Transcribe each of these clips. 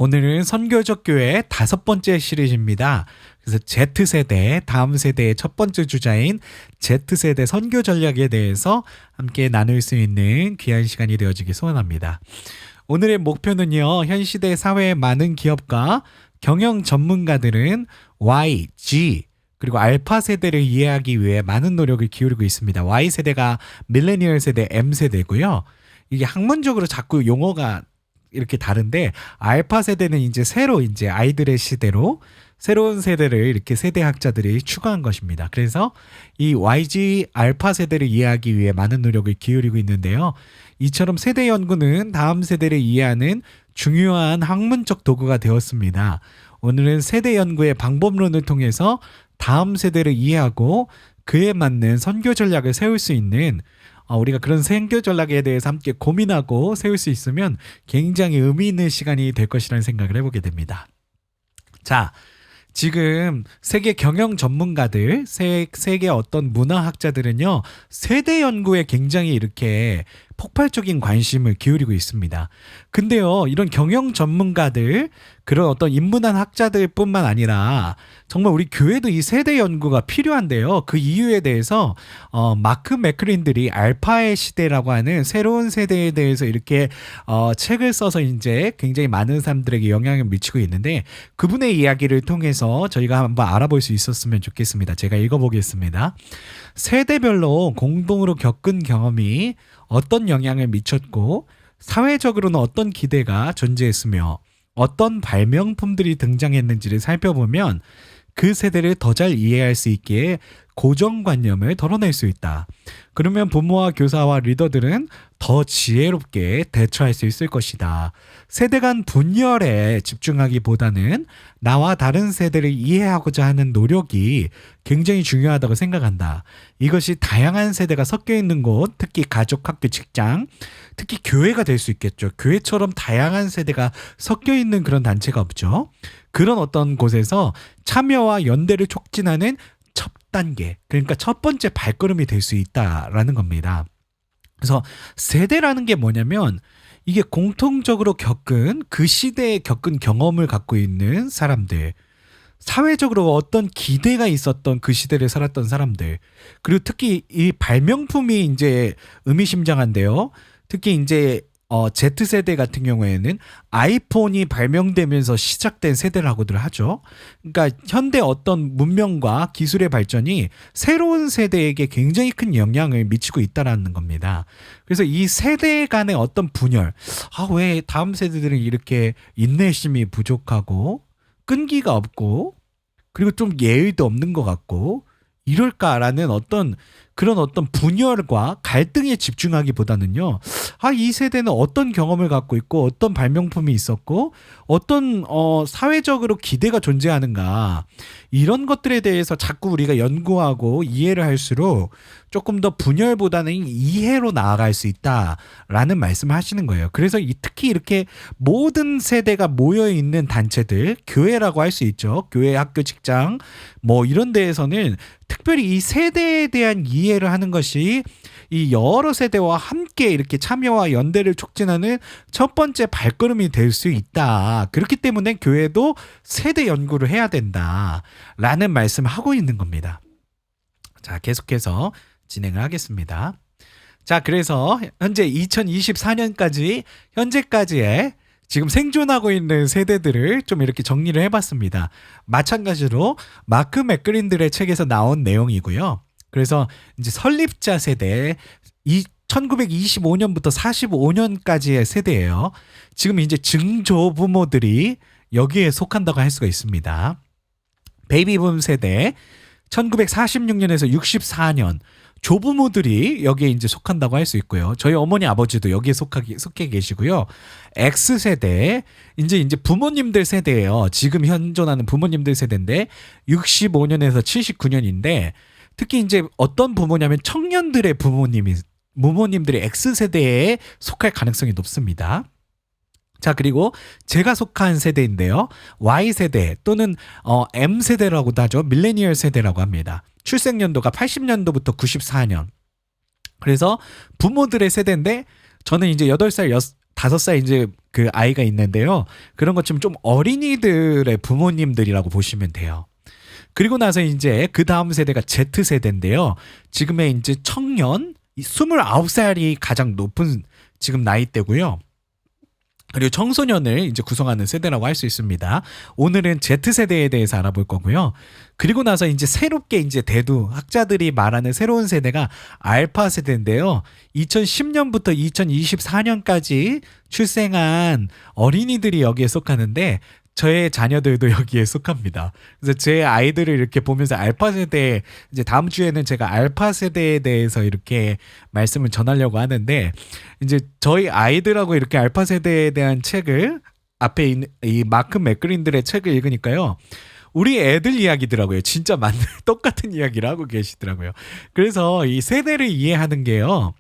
오늘은 선교적 교회 5번째 시리즈입니다. 그래서 Z세대, 다음 세대의 첫 번째 주자인 Z세대 선교 전략에 대해서 함께 나눌 수 있는 귀한 시간이 되어지길 소원합니다. 오늘의 목표는요, 현 시대 사회의 많은 기업과 경영 전문가들은 Y, G, 그리고 알파 세대를 이해하기 위해 많은 노력을 기울이고 있습니다. Y 세대가 밀레니얼 세대, M 세대고요. 이게 학문적으로 자꾸 용어가 이렇게 다른데, 알파 세대는 이제 새로 이제 아이들의 시대로 새로운 세대를 이렇게 세대학자들이 추가한 것입니다. 그래서 이 YG 알파 세대를 이해하기 위해 많은 노력을 기울이고 있는데요. 이처럼 세대 연구는 다음 세대를 이해하는 중요한 학문적 도구가 되었습니다. 오늘은 세대 연구의 방법론을 통해서 다음 세대를 이해하고 그에 맞는 선교 전략을 세울 수 있는, 우리가 그런 선교 전략에 대해서 함께 고민하고 세울 수 있으면 굉장히 의미 있는 시간이 될 것이라는 생각을 해보게 됩니다. 자, 지금 세계 경영 전문가들, 세계 어떤 문화학자들은요, 세대 연구에 굉장히 이렇게 폭발적인 관심을 기울이고 있습니다. 근데요, 이런 경영 전문가들, 그런 어떤 인문학 학자들 뿐만 아니라 정말 우리 교회도 이 세대 연구가 필요한데요. 그 이유에 대해서 마크 맥클린들이 알파의 시대라고 하는 새로운 세대에 대해서 이렇게 책을 써서 이제 굉장히 많은 사람들에게 영향을 미치고 있는데, 그분의 이야기를 통해서 저희가 한번 알아볼 수 있었으면 좋겠습니다. 제가 읽어보겠습니다. 세대별로 공동으로 겪은 경험이 어떤 영향을 미쳤고, 사회적으로는 어떤 기대가 존재했으며 어떤 발명품들이 등장했는지를 살펴보면 그 세대를 더 잘 이해할 수 있게 고정관념을 덜어낼 수 있다. 그러면 부모와 교사와 리더들은 더 지혜롭게 대처할 수 있을 것이다. 세대 간 분열에 집중하기보다는 나와 다른 세대를 이해하고자 하는 노력이 굉장히 중요하다고 생각한다. 이것이 다양한 세대가 섞여 있는 곳, 특히 가족, 학교, 직장, 특히 교회가 될 수 있겠죠. 교회처럼 다양한 세대가 섞여 있는 그런 단체가 없죠. 그런 어떤 곳에서 참여와 연대를 촉진하는 첫 단계, 그러니까 첫 번째 발걸음이 될 수 있다라는 겁니다. 그래서 세대라는 게 뭐냐면, 이게 공통적으로 겪은, 그 시대에 겪은 경험을 갖고 있는 사람들, 사회적으로 어떤 기대가 있었던 그 시대를 살았던 사람들, 그리고 특히 이 발명품이 이제 의미심장한데요. 특히 이제 Z세대 같은 경우에는 아이폰이 발명되면서 시작된 세대라고들 하죠. 그러니까 현대 어떤 문명과 기술의 발전이 새로운 세대에게 굉장히 큰 영향을 미치고 있다는 겁니다. 그래서 이 세대 간의 어떤 분열, 왜 다음 세대들은 이렇게 인내심이 부족하고 끈기가 없고 그리고 좀 예의도 없는 것 같고 이럴까라는 그런 어떤 분열과 갈등에 집중하기보다는요, 이 세대는 어떤 경험을 갖고 있고 어떤 발명품이 있었고 어떤 사회적으로 기대가 존재하는가, 이런 것들에 대해서 자꾸 우리가 연구하고 이해를 할수록 조금 더 분열보다는 이해로 나아갈 수 있다라는 말씀을 하시는 거예요. 그래서 특히 이렇게 모든 세대가 모여있는 단체들, 교회라고 할 수 있죠. 교회, 학교, 직장 뭐 이런 데에서는 특별히 이 세대에 대한 이해를 하는 것이 이 여러 세대와 함께 이렇게 참여와 연대를 촉진하는 첫 번째 발걸음이 될 수 있다. 그렇기 때문에 교회도 세대 연구를 해야 된다라는 말씀을 하고 있는 겁니다. 자, 계속해서 진행을 하겠습니다. 자, 그래서 현재 2024년까지 현재까지의 지금 생존하고 있는 세대들을 좀 이렇게 정리를 해봤습니다. 마찬가지로 마크 맥클린들의 책에서 나온 내용이고요. 그래서 이제 설립자 세대, 1925년부터 45년까지의 세대예요. 지금 이제 증조부모들이 여기에 속한다고 할 수가 있습니다. 베이비붐 세대, 1946년에서 64년, 조부모들이 여기에 이제 속한다고 할 수 있고요. 저희 어머니 아버지도 여기에 속해 계시고요. X세대, 이제 부모님들 세대예요. 지금 현존하는 부모님들 세대인데 65년에서 79년인데, 특히 이제 어떤 부모냐면 청년들의 부모님들이 X세대에 속할 가능성이 높습니다. 자, 그리고 제가 속한 세대인데요. Y세대 또는 M세대라고도 하죠. 밀레니얼 세대라고 합니다. 출생연도가 80년도부터 94년. 그래서 부모들의 세대인데 저는 이제 8살, 5살 이제 그 아이가 있는데요. 그런 것처럼 좀 어린이들의 부모님들이라고 보시면 돼요. 그리고 나서 이제 그 다음 세대가 Z세대인데요. 지금의 이제 청년 29살이 가장 높은 지금 나이대고요. 그리고 청소년을 이제 구성하는 세대라고 할 수 있습니다. 오늘은 Z세대에 대해서 알아볼 거고요. 그리고 나서 이제 새롭게 이제 대두 학자들이 말하는 새로운 세대가 알파 세대인데요. 2010년부터 2024년까지 출생한 어린이들이 여기에 속하는데 저의 자녀들도 여기에 속합니다. 그래서 제 아이들을 이렇게 보면서 알파 세대, 이제 다음 주에는 제가 알파 세대에 대해서 이렇게 말씀을 전하려고 하는데, 이제 저희 아이들하고 이렇게 알파 세대에 대한 책을 앞에 있는 이 마크 맥그린들의 책을 읽으니까요. 우리 애들 이야기더라고요. 진짜 맞는 똑같은 이야기를 하고 계시더라고요. 그래서 이 세대를 이해하는 게요.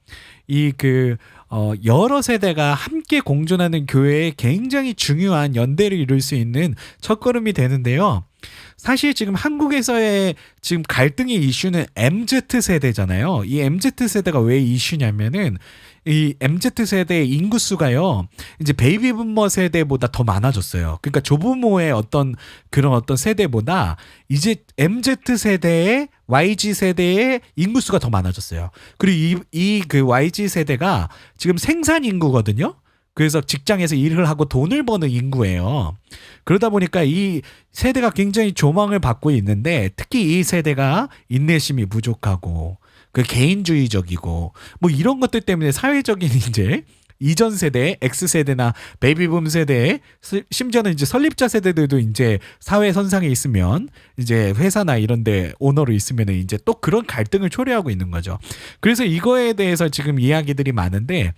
여러 세대가 함께 공존하는 교회에 굉장히 중요한 연대를 이룰 수 있는 첫걸음이 되는데요. 사실 지금 한국에서의 지금 갈등의 이슈는 MZ세대잖아요. 이 MZ세대가 왜 이슈냐면은 이 MZ세대의 인구수가요. 이제 베이비부머 세대보다 더 많아졌어요. 그러니까 조부모의 어떤 세대보다 이제 MZ세대의 YG세대의 인구수가 더 많아졌어요. 그리고 그 YG세대가 지금 생산 인구거든요. 그래서 직장에서 일을 하고 돈을 버는 인구예요. 그러다 보니까 이 세대가 굉장히 조망을 받고 있는데 특히 이 세대가 인내심이 부족하고 그 개인주의적이고 뭐 이런 것들 때문에 사회적인 이제 이전 세대, X세대나 베이비붐 세대, 심지어는 이제 설립자 세대들도 이제 사회 선상에 있으면 이제 회사나 이런 데 오너로 있으면 이제 또 그런 갈등을 초래하고 있는 거죠. 그래서 이거에 대해서 지금 이야기들이 많은데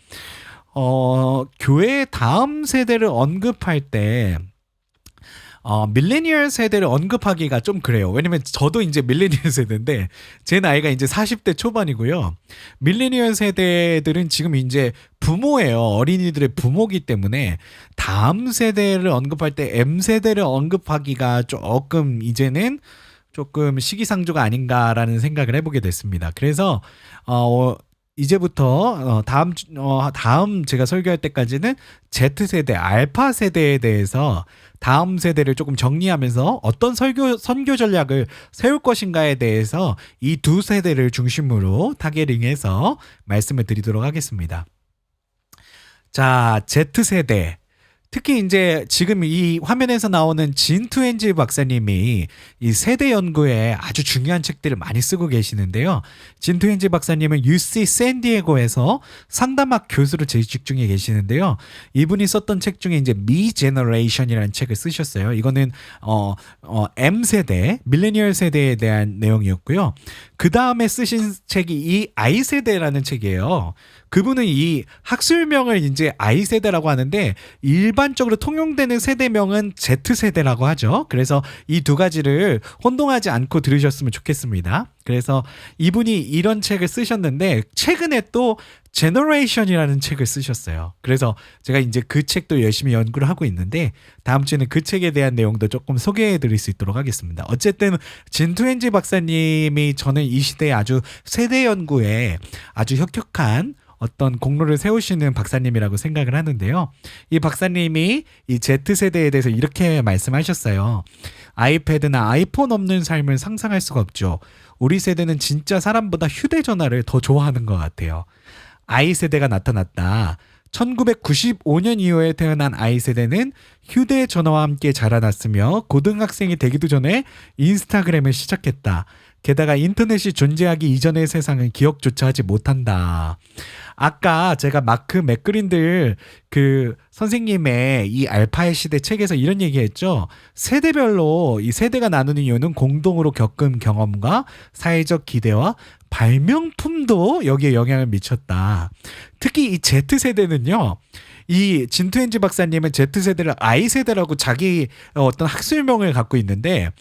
교회 다음 세대를 언급할 때 밀레니얼 세대를 언급하기가 좀 그래요. 왜냐면 저도 이제 밀레니얼 세대인데 제 나이가 이제 40대 초반이고요. 밀레니얼 세대들은 지금 이제 부모예요. 어린이들의 부모기 때문에 다음 세대를 언급할 때 M세대를 언급하기가 조금 이제는 조금 시기상조가 아닌가라는 생각을 해보게 됐습니다. 그래서 이제부터 다음 제가 설교할 때까지는 Z세대, 알파 세대에 대해서 다음 세대를 조금 정리하면서 어떤 선교 전략을 세울 것인가에 대해서 이 두 세대를 중심으로 타겟링해서 말씀을 드리도록 하겠습니다. 자, Z세대. 특히 이제 지금 이 화면에서 나오는 진투엔지 박사님이 이 세대 연구에 아주 중요한 책들을 많이 쓰고 계시는데요. 진투엔지 박사님은 UC 샌디에고에서 상담학 교수로 재직 중에 계시는데요. 이분이 썼던 책 중에 이제 Me Generation이라는 책을 쓰셨어요. 이거는 M 세대, 밀레니얼 세대에 대한 내용이었고요. 그 다음에 쓰신 책이 이 I 세대라는 책이에요. 그분은 이 학술명을 이제 I 세대라고 하는데 일반적으로 통용되는 세대명은 Z 세대라고 하죠. 그래서 이 두 가지를 혼동하지 않고 들으셨으면 좋겠습니다. 그래서 이분이 이런 책을 쓰셨는데 최근에 또 제너레이션이라는 책을 쓰셨어요. 그래서 제가 이제 그 책도 열심히 연구를 하고 있는데 다음 주에는 그 책에 대한 내용도 조금 소개해 드릴 수 있도록 하겠습니다. 어쨌든 진투엔지 박사님이 저는 이 시대에 아주 세대 연구에 아주 혁혁한 어떤 공로를 세우시는 박사님이라고 생각을 하는데요. 이 박사님이 이 Z세대에 대해서 이렇게 말씀하셨어요. 아이패드나 아이폰 없는 삶을 상상할 수가 없죠. 우리 세대는 진짜 사람보다 휴대전화를 더 좋아하는 것 같아요. I세대가 나타났다. 1995년 이후에 태어난 I세대는 휴대전화와 함께 자라났으며 고등학생이 되기도 전에 인스타그램을 시작했다. 게다가 인터넷이 존재하기 이전의 세상은 기억조차 하지 못한다. 아까 제가 마크 맥그린들 그 선생님의 이 알파의 시대 책에서 이런 얘기했죠. 세대별로 이 세대가 나누는 이유는 공동으로 겪은 경험과 사회적 기대와 발명품도 여기에 영향을 미쳤다. 특히 이 Z세대는요. 이 진투엔지 박사님은 Z세대를 I세대라고 자기 어떤 학술명을 갖고 있는데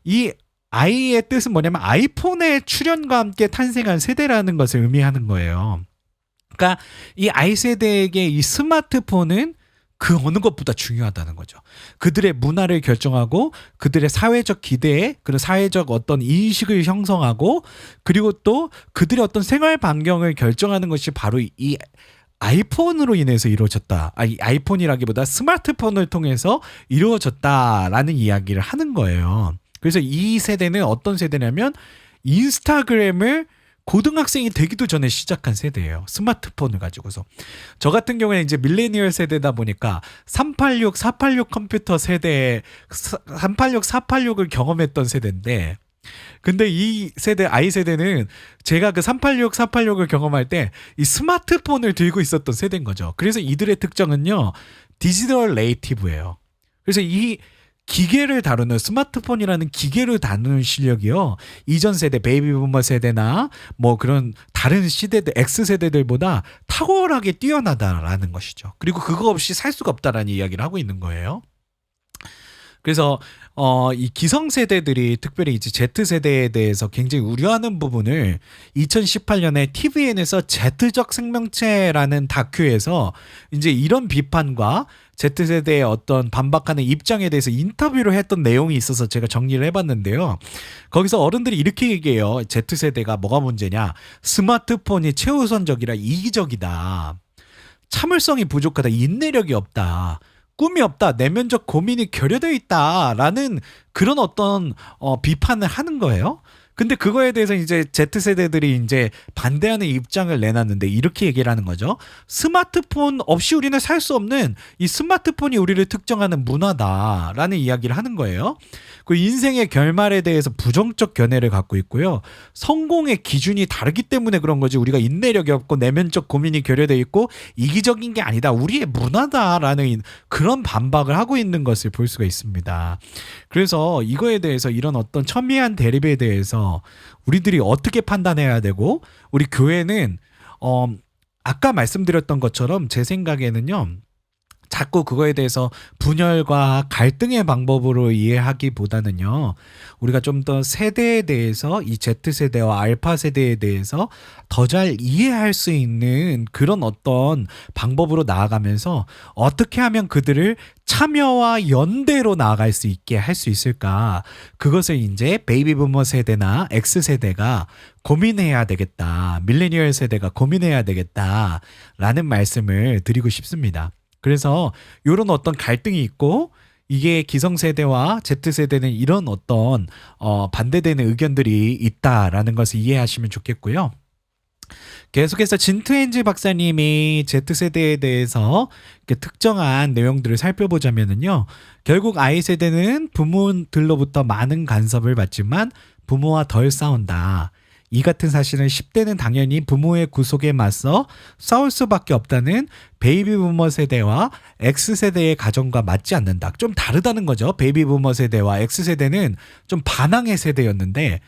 이 I의 뜻은 뭐냐면 아이폰의 출현과 함께 탄생한 세대라는 것을 의미하는 거예요. 그러니까 이 I세대에게 이 스마트폰은 그 어느 것보다 중요하다는 거죠. 그들의 문화를 결정하고 그들의 사회적 기대에 그런 사회적 어떤 인식을 형성하고 그리고 또 그들의 어떤 생활 반경을 결정하는 것이 바로 이 아이폰으로 인해서 이루어졌다. 아이폰이라기보다 스마트폰을 통해서 이루어졌다라는 이야기를 하는 거예요. 그래서 이 세대는 어떤 세대냐면 인스타그램을 고등학생이 되기도 전에 시작한 세대예요. 스마트폰을 가지고서. 저 같은 경우에는 이제 밀레니얼 세대다 보니까 386, 486 컴퓨터 세대에 386, 486을 경험했던 세대인데, 근데 이 세대 I 세대는 제가 그 386, 486을 경험할 때 이 스마트폰을 들고 있었던 세대인 거죠. 그래서 이들의 특징은요, 디지털 네이티브예요. 그래서 이 기계를 다루는, 스마트폰이라는 기계를 다루는 실력이요, 이전 세대 베이비 부머 세대나 뭐 그런 다른 시대들 X세대들보다 탁월하게 뛰어나다라는 것이죠. 그리고 그거 없이 살 수가 없다라는 이야기를 하고 있는 거예요. 그래서 이 기성세대들이 특별히 이제 Z세대에 대해서 굉장히 우려하는 부분을 2018년에 TVN에서 Z적 생명체라는 다큐에서 이제 이런 비판과 Z세대의 어떤 반박하는 입장에 대해서 인터뷰를 했던 내용이 있어서 제가 정리를 해봤는데요. 거기서 어른들이 이렇게 얘기해요. Z세대가 뭐가 문제냐? 스마트폰이 최우선적이라 이기적이다. 참을성이 부족하다. 인내력이 없다. 꿈이 없다. 내면적 고민이 결여되어 있다라는 그런 어떤 비판을 하는 거예요. 근데 그거에 대해서 이제 Z세대들이 이제 반대하는 입장을 내놨는데 이렇게 얘기를 하는 거죠. 스마트폰 없이 우리는 살 수 없는 이 스마트폰이 우리를 특정하는 문화다라는 이야기를 하는 거예요. 그 인생의 결말에 대해서 부정적 견해를 갖고 있고요. 성공의 기준이 다르기 때문에 그런 거지, 우리가 인내력이 없고 내면적 고민이 결여되어 있고 이기적인 게 아니다. 우리의 문화다라는 그런 반박을 하고 있는 것을 볼 수가 있습니다. 그래서 이거에 대해서 이런 어떤 첨예한 대립에 대해서 우리들이 어떻게 판단해야 되고, 우리 교회는 아까 말씀드렸던 것처럼 제 생각에는요, 자꾸 그거에 대해서 분열과 갈등의 방법으로 이해하기보다는요, 우리가 좀 더 세대에 대해서, 이 Z세대와 알파 세대에 대해서 더 잘 이해할 수 있는 그런 어떤 방법으로 나아가면서 어떻게 하면 그들을 참여와 연대로 나아갈 수 있게 할 수 있을까, 그것을 이제 베이비 부머 세대나 X세대가 고민해야 되겠다, 밀레니얼 세대가 고민해야 되겠다 라는 말씀을 드리고 싶습니다. 그래서 이런 어떤 갈등이 있고, 이게 기성세대와 Z세대는 이런 어떤 반대되는 의견들이 있다라는 것을 이해하시면 좋겠고요. 계속해서 진트엔지 박사님이 Z세대에 대해서 특정한 내용들을 살펴보자면요, 결국 I세대는 부모들로부터 많은 간섭을 받지만 부모와 덜 싸운다. 이 같은 사실은 10대는 당연히 부모의 구속에 맞서 싸울 수밖에 없다는 베이비 부머 세대와 X세대의 가정과 맞지 않는다. 좀 다르다는 거죠. 베이비 부머 세대와 X세대는 좀 반항의 세대였는데,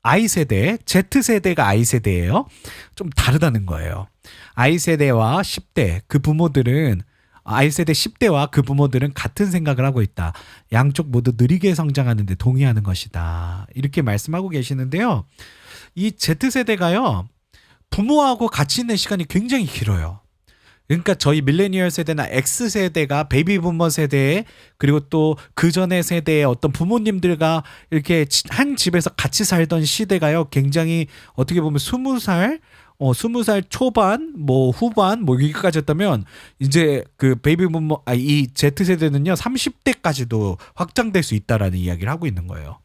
I세대, Z세대가 I세대예요. 좀 다르다는 거예요. I세대와 10대, 그 부모들은, I세대 10대와 그 부모들은 같은 생각을 하고 있다. 양쪽 모두 느리게 성장하는 데 동의하는 것이다. 이렇게 말씀하고 계시는데요. 이 Z세대가요, 부모하고 같이 있는 시간이 굉장히 길어요. 그러니까 저희 밀레니얼 세대나 X세대가 베이비 부머 세대, 그리고 또 그 전의 세대의 어떤 부모님들과 이렇게 한 집에서 같이 살던 시대가요, 굉장히 어떻게 보면 20살, 20살 초반, 뭐 후반, 뭐 여기까지였다면, 이제 그 베이비 부머, 이 Z세대는요, 30대까지도 확장될 수 있다라는 이야기를 하고 있는 거예요.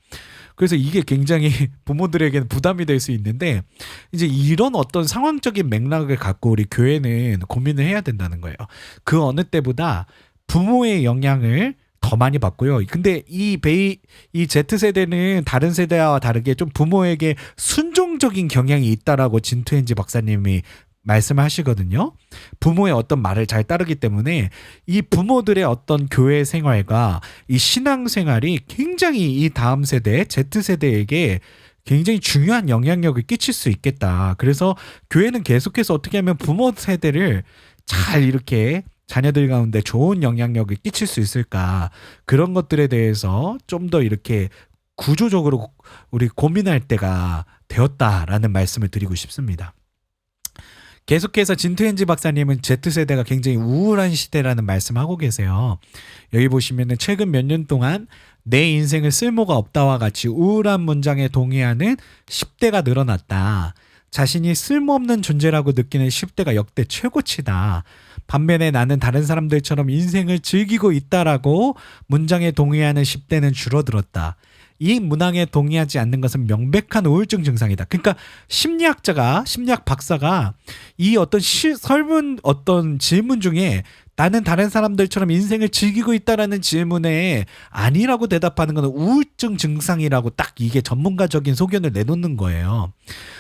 그래서 이게 굉장히 부모들에게는 부담이 될 수 있는데, 이제 이런 어떤 상황적인 맥락을 갖고 우리 교회는 고민을 해야 된다는 거예요. 그 어느 때보다 부모의 영향을 더 많이 받고요. 근데 이 Z세대는 다른 세대와 다르게 좀 부모에게 순종적인 경향이 있다라고 진트엔지 박사님이 말씀하시거든요. 부모의 어떤 말을 잘 따르기 때문에 이 부모들의 어떤 교회 생활과 이 신앙 생활이 굉장히 이 다음 세대, Z세대에게 굉장히 중요한 영향력을 끼칠 수 있겠다. 그래서 교회는 계속해서 어떻게 하면 부모 세대를 잘 이렇게 자녀들 가운데 좋은 영향력을 끼칠 수 있을까, 그런 것들에 대해서 좀 더 이렇게 구조적으로 우리 고민할 때가 되었다라는 말씀을 드리고 싶습니다. 계속해서 진트엔지 박사님은 Z세대가 굉장히 우울한 시대라는 말씀하고 계세요. 여기 보시면은 최근 몇 년 동안 내 인생을 쓸모가 없다와 같이 우울한 문장에 동의하는 10대가 늘어났다. 자신이 쓸모없는 존재라고 느끼는 10대가 역대 최고치다. 반면에 나는 다른 사람들처럼 인생을 즐기고 있다라고 문장에 동의하는 10대는 줄어들었다. 이 문항에 동의하지 않는 것은 명백한 우울증 증상이다. 그러니까 심리학 박사가 이 어떤 설문 어떤 질문 중에 나는 다른 사람들처럼 인생을 즐기고 있다라는 질문에 아니라고 대답하는 것은 우울증 증상이라고 딱 이게 전문가적인 소견을 내놓는 거예요.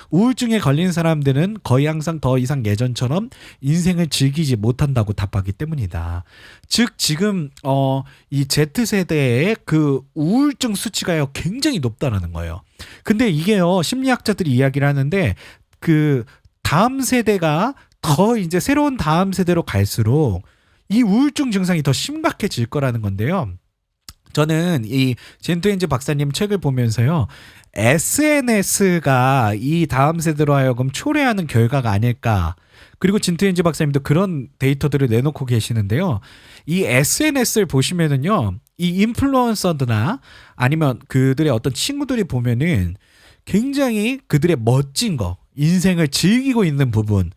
우울증에 걸린 사람들은 거의 항상 더 이상 예전처럼 인생을 즐기지 못한다고 답하기 때문이다. 즉 지금 이 Z세대의 그 우울증 수치가요 굉장히 높다라는 거예요. 근데 이게요 심리학자들이 이야기를 하는데 그 다음 세대가 더 이제 새로운 다음 세대로 갈수록 이 우울증 증상이 더 심각해질 거라는 건데요. 저는 이 젠투엔즈 박사님 책을 보면서요. SNS가 이 다음 세대로 하여금 초래하는 결과가 아닐까. 그리고 진투엔지 박사님도 그런 데이터들을 내놓고 계시는데요. 이 SNS를 보시면은요. 이 인플루언서드나 아니면 그들의 어떤 친구들이 보면은 굉장히 그들의 멋진 거, 인생을 즐기고 있는 부분,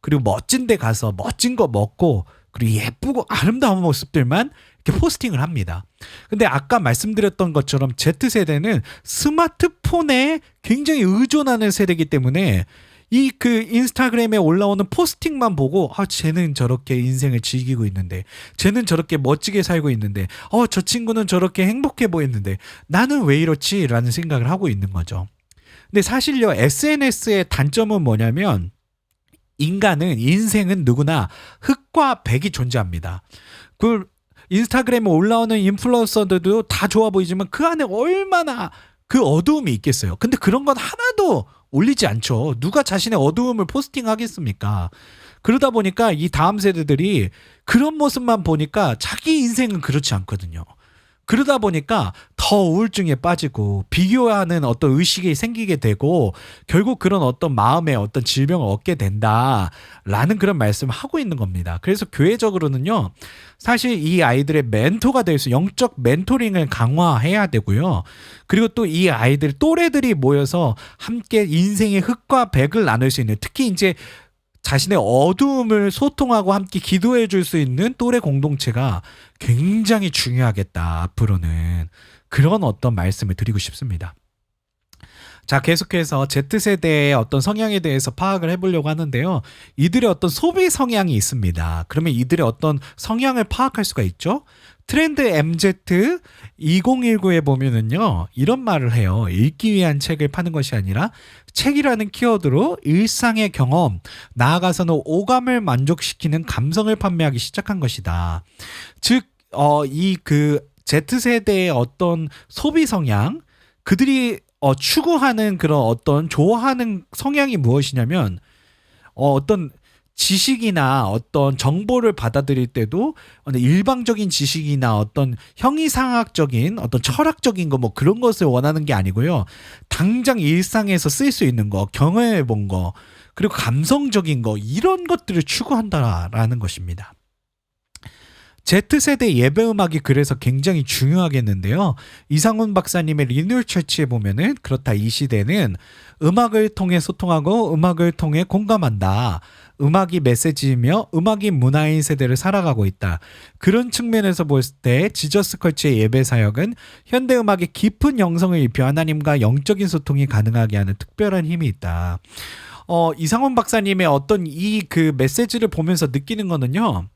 그리고 멋진 데 가서 멋진 거 먹고 그리고 예쁘고 아름다운 모습들만 이렇게 포스팅을 합니다. 근데 아까 말씀드렸던 것처럼 Z세대는 스마트폰에 굉장히 의존하는 세대이기 때문에 이 그 인스타그램에 올라오는 포스팅만 보고 쟤는 저렇게 인생을 즐기고 있는데 쟤는 저렇게 멋지게 살고 있는데 저 친구는 저렇게 행복해 보이는데 나는 왜 이렇지? 라는 생각을 하고 있는 거죠. 근데 사실요 SNS의 단점은 뭐냐면 인생은 누구나 흑과 백이 존재합니다. 그 인스타그램에 올라오는 인플루언서들도 다 좋아 보이지만 그 안에 얼마나 그 어두움이 있겠어요. 근데 그런 건 하나도 올리지 않죠. 누가 자신의 어두움을 포스팅하겠습니까? 그러다 보니까 이 다음 세대들이 그런 모습만 보니까 자기 인생은 그렇지 않거든요. 그러다 보니까 더 우울증에 빠지고 비교하는 어떤 의식이 생기게 되고 결국 그런 어떤 마음의 어떤 질병을 얻게 된다라는 그런 말씀을 하고 있는 겁니다. 그래서 교회적으로는요. 사실 이 아이들의 멘토가 될 수 영적 멘토링을 강화해야 되고요. 그리고 또 이 아이들 또래들이 모여서 함께 인생의 흑과 백을 나눌 수 있는 특히 이제 자신의 어두움을 소통하고 함께 기도해 줄 수 있는 또래 공동체가 굉장히 중요하겠다. 앞으로는 그런 어떤 말씀을 드리고 싶습니다. 자, 계속해서 Z세대의 어떤 성향에 대해서 파악을 해보려고 하는데요. 이들의 어떤 소비 성향이 있습니다. 그러면 이들의 어떤 성향을 파악할 수가 있죠. 트렌드 MZ 2019에 보면은요, 이런 말을 해요. 읽기 위한 책을 파는 것이 아니라 책이라는 키워드로 일상의 경험, 나아가서는 오감을 만족시키는 감성을 판매하기 시작한 것이다. 즉, 이 그 Z세대의 어떤 소비 성향, 그들이 추구하는 그런 어떤 좋아하는 성향이 무엇이냐면 어떤 지식이나 어떤 정보를 받아들일 때도 일방적인 지식이나 어떤 형이상학적인 어떤 철학적인 거 뭐 그런 것을 원하는 게 아니고요. 당장 일상에서 쓸 수 있는 거, 경험해 본 거, 그리고 감성적인 거 이런 것들을 추구한다라는 것입니다. Z세대 예배음악이 그래서 굉장히 중요하겠는데요. 이상훈 박사님의 리뉴얼 처치에 보면은 그렇다. 이 시대는 음악을 통해 소통하고 음악을 통해 공감한다. 음악이 메시지이며 음악이 문화인 세대를 살아가고 있다. 그런 측면에서 볼 때 지저스 컬처의 예배 사역은 현대 음악의 깊은 영성을 입혀 하나님과 영적인 소통이 가능하게 하는 특별한 힘이 있다. 이상훈 박사님의 어떤 이 그 메시지를 보면서 느끼는 거는요.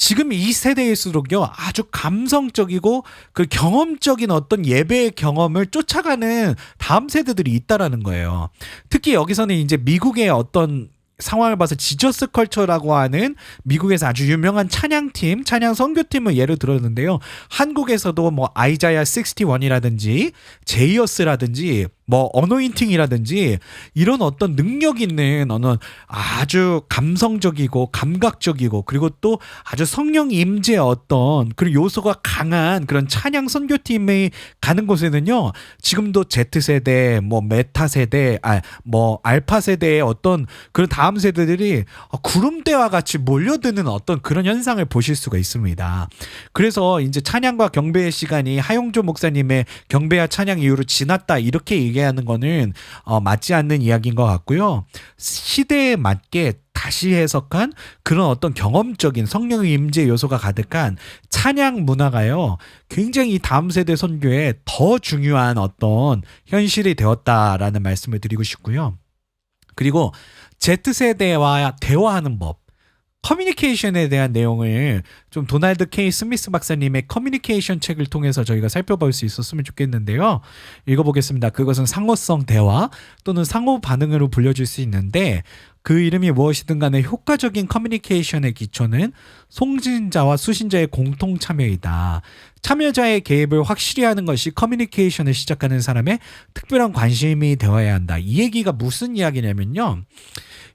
지금 이 세대일수록요 아주 감성적이고 그 경험적인 어떤 예배의 경험을 쫓아가는 다음 세대들이 있다라는 거예요. 특히 여기서는 이제 미국의 어떤 상황을 봐서 지저스 컬처라고 하는 미국에서 아주 유명한 찬양팀, 찬양 선교팀을 예를 들었는데요. 한국에서도 뭐 아이자야 61이라든지 제이어스라든지 뭐 어노인팅이라든지 이런 어떤 능력 있는 어느 아주 감성적이고 감각적이고 그리고 또 아주 성령 임재의 어떤 그런 요소가 강한 그런 찬양 선교팀이 가는 곳에는요. 지금도 Z세대, 뭐 메타 세대, 뭐 알파 세대의 어떤 그런 다음 세대들이 구름대와 같이 몰려드는 어떤 그런 현상을 보실 수가 있습니다. 그래서 이제 찬양과 경배의 시간이 하용조 목사님의 경배와 찬양 이후로 지났다 이렇게 얘기 얘기하는 거는 맞지 않는 이야기인 것 같고요. 시대에 맞게 다시 해석한 그런 어떤 경험적인 성령 임재 요소가 가득한 찬양 문화가요, 굉장히 다음 세대 선교에 더 중요한 어떤 현실이 되었다라는 말씀을 드리고 싶고요. 그리고 Z세대와 대화하는 법, 커뮤니케이션에 대한 내용을 좀 도널드 K 스미스 박사님의 커뮤니케이션 책을 통해서 저희가 살펴볼 수 있었으면 좋겠는데요. 읽어보겠습니다. 그것은 상호성 대화 또는 상호 반응으로 불려질 수 있는데, 그 이름이 무엇이든 간에 효과적인 커뮤니케이션의 기초는 송신자와 수신자의 공통 참여이다. 참여자의 개입을 확실히 하는 것이 커뮤니케이션을 시작하는 사람의 특별한 관심이 되어야 한다. 이 얘기가 무슨 이야기냐면요,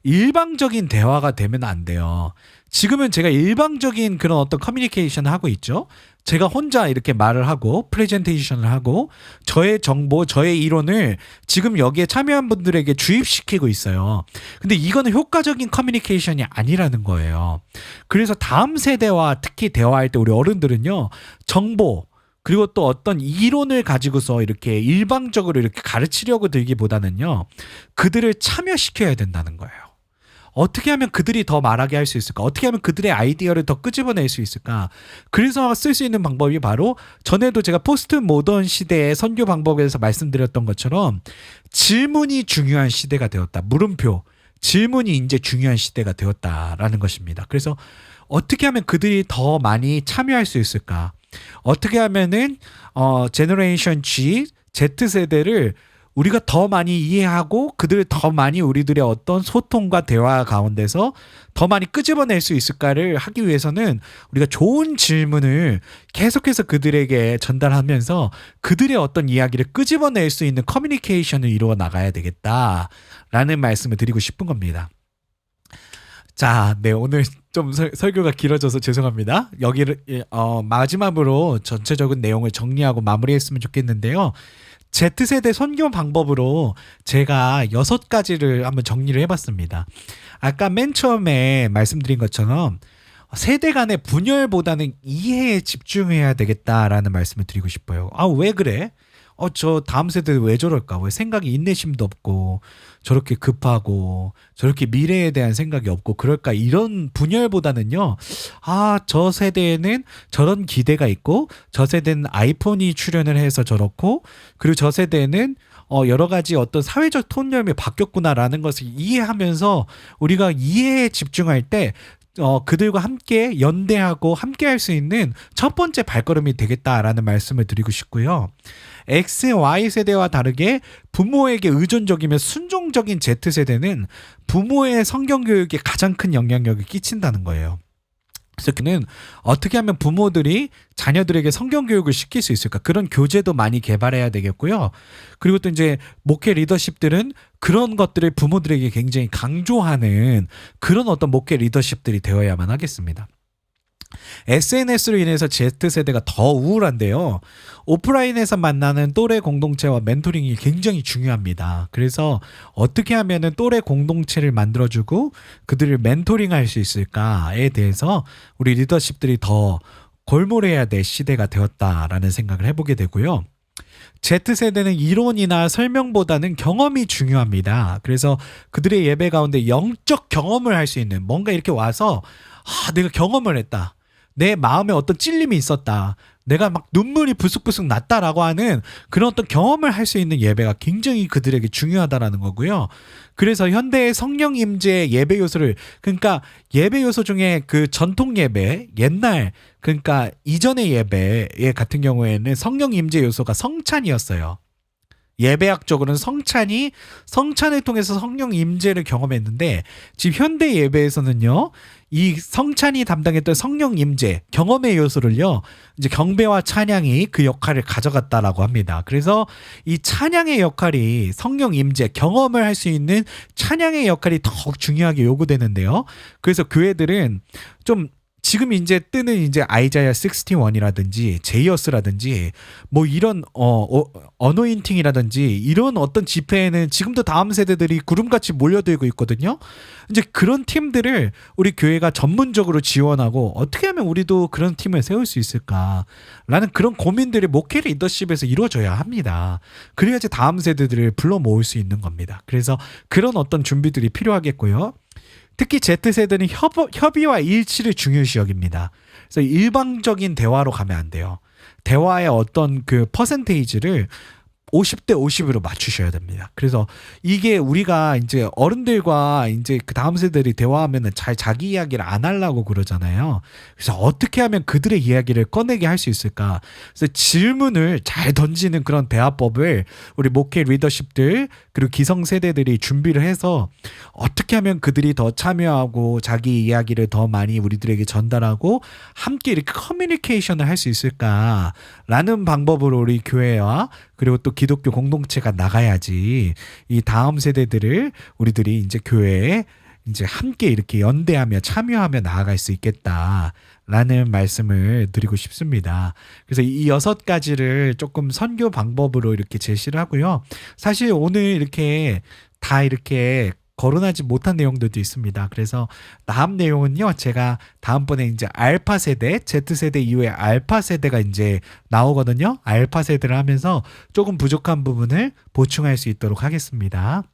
일방적인 대화가 되면 안 돼요. 지금은 제가 일방적인 그런 어떤 커뮤니케이션을 하고 있죠. 제가 혼자 이렇게 말을 하고 프레젠테이션을 하고 저의 정보, 저의 이론을 지금 여기에 참여한 분들에게 주입시키고 있어요. 근데 이거는 효과적인 커뮤니케이션이 아니라는 거예요. 그래서 다음 세대와 특히 대화할 때 우리 어른들은요, 정보 그리고 또 어떤 이론을 가지고서 이렇게 일방적으로 이렇게 가르치려고 들기보다는요, 그들을 참여시켜야 된다는 거예요. 어떻게 하면 그들이 더 말하게 할 수 있을까? 어떻게 하면 그들의 아이디어를 더 끄집어낼 수 있을까? 그래서 쓸 수 있는 방법이 바로, 전에도 제가 포스트 모던 시대의 선교 방법에서 말씀드렸던 것처럼 질문이 중요한 시대가 되었다. 물음표, 질문이 이제 중요한 시대가 되었다라는 것입니다. 그래서 어떻게 하면 그들이 더 많이 참여할 수 있을까? 어떻게 하면은 제너레이션 G, Z세대를 우리가 더 많이 이해하고 그들을 더 많이 우리들의 어떤 소통과 대화 가운데서 더 많이 끄집어낼 수 있을까를 하기 위해서는 우리가 좋은 질문을 계속해서 그들에게 전달하면서 그들의 어떤 이야기를 끄집어낼 수 있는 커뮤니케이션을 이루어 나가야 되겠다라는 말씀을 드리고 싶은 겁니다. 자, 네, 오늘 좀 설교가 길어져서 죄송합니다. 여기를 마지막으로 전체적인 내용을 정리하고 마무리했으면 좋겠는데요. Z세대 선교 방법으로 제가 6가지를 한번 정리를 해봤습니다. 아까 맨 처음에 말씀드린 것처럼 세대 간의 분열보다는 이해에 집중해야 되겠다라는 말씀을 드리고 싶어요. 아, 왜 그래? 저 다음 세대 왜 저럴까? 왜 생각이 인내심도 없고 저렇게 급하고 저렇게 미래에 대한 생각이 없고 그럴까? 이런 분열보다는요, 저 세대에는 저런 기대가 있고 저 세대는 아이폰이 출연을 해서 저렇고, 그리고 저 세대는 여러 가지 어떤 사회적 통념이 바뀌었구나라는 것을 이해하면서 우리가 이해에 집중할 때 그들과 함께 연대하고 함께 할 수 있는 첫 번째 발걸음이 되겠다라는 말씀을 드리고 싶고요. X, Y세대와 다르게 부모에게 의존적이며 순종적인 Z세대는 부모의 성경교육에 가장 큰 영향력을 끼친다는 거예요. 그래서 그는 어떻게 하면 부모들이 자녀들에게 성경교육을 시킬 수 있을까? 그런 교재도 많이 개발해야 되겠고요. 그리고 또 이제 목회 리더십들은 그런 것들을 부모들에게 굉장히 강조하는 그런 어떤 목회 리더십들이 되어야만 하겠습니다. SNS로 인해서 Z세대가 더 우울한데요. 오프라인에서 만나는 또래 공동체와 멘토링이 굉장히 중요합니다. 그래서 어떻게 하면 또래 공동체를 만들어주고 그들을 멘토링할 수 있을까에 대해서 우리 리더십들이 더 골몰해야 될 시대가 되었다라는 생각을 해보게 되고요. Z세대는 이론이나 설명보다는 경험이 중요합니다. 그래서 그들의 예배 가운데 영적 경험을 할 수 있는, 뭔가 이렇게 와서 내가 경험을 했다, 내 마음에 어떤 찔림이 있었다, 내가 막 눈물이 부스부스 났다라고 하는 그런 어떤 경험을 할 수 있는 예배가 굉장히 그들에게 중요하다라는 거고요. 그래서 현대의 성령 임재 예배 요소를, 그러니까 예배 요소 중에 그 전통 예배, 옛날, 그러니까 이전의 예배 같은 경우에는 성령 임재 요소가 성찬이었어요. 예배학적으로는 성찬을 통해서 성령 임재를 경험했는데, 지금 현대 예배에서는요, 이 성찬이 담당했던 성령 임재 경험의 요소를요, 이제 경배와 찬양이 그 역할을 가져갔다라고 합니다. 그래서 이 찬양의 역할이, 성령 임재 경험을 할 수 있는 찬양의 역할이 더 중요하게 요구되는데요. 그래서 교회들은 좀 지금 이제 뜨는 이제 아이자야 61이라든지 제이어스라든지 뭐 이런 어노인팅이라든지 이런 어떤 집회에는 지금도 다음 세대들이 구름같이 몰려들고 있거든요. 이제 그런 팀들을 우리 교회가 전문적으로 지원하고 어떻게 하면 우리도 그런 팀을 세울 수 있을까라는 그런 고민들이 목회 리더십에서 이루어져야 합니다. 그래야지 다음 세대들을 불러 모을 수 있는 겁니다. 그래서 그런 어떤 준비들이 필요하겠고요. 특히 Z세대는 협의와 일치를 중요시 여깁니다. 그래서 일방적인 대화로 가면 안 돼요. 대화의 어떤 그 퍼센테이지를 50대 50으로 맞추셔야 됩니다. 그래서 이게 우리가 이제 어른들과 이제 그 다음 세대들이 대화하면은 잘 자기 이야기를 안 하려고 그러잖아요. 그래서 어떻게 하면 그들의 이야기를 꺼내게 할 수 있을까? 그래서 질문을 잘 던지는 그런 대화법을 우리 목회 리더십들 그리고 기성 세대들이 준비를 해서 어떻게 하면 그들이 더 참여하고 자기 이야기를 더 많이 우리들에게 전달하고 함께 이렇게 커뮤니케이션을 할 수 있을까라는 방법으로 우리 교회와 그리고 또 기독교 공동체가 나가야지 이 다음 세대들을 우리들이 이제 교회에 이제 함께 이렇게 연대하며 참여하며 나아갈 수 있겠다라는 말씀을 드리고 싶습니다. 그래서 이 6가지를 조금 선교 방법으로 이렇게 제시를 하고요. 사실 오늘 이렇게 다 이렇게 거론하지 못한 내용들도 있습니다. 그래서 다음 내용은요, 제가 다음번에 이제 알파 세대, Z세대 이후에 알파 세대가 이제 나오거든요. 알파 세대를 하면서 조금 부족한 부분을 보충할 수 있도록 하겠습니다.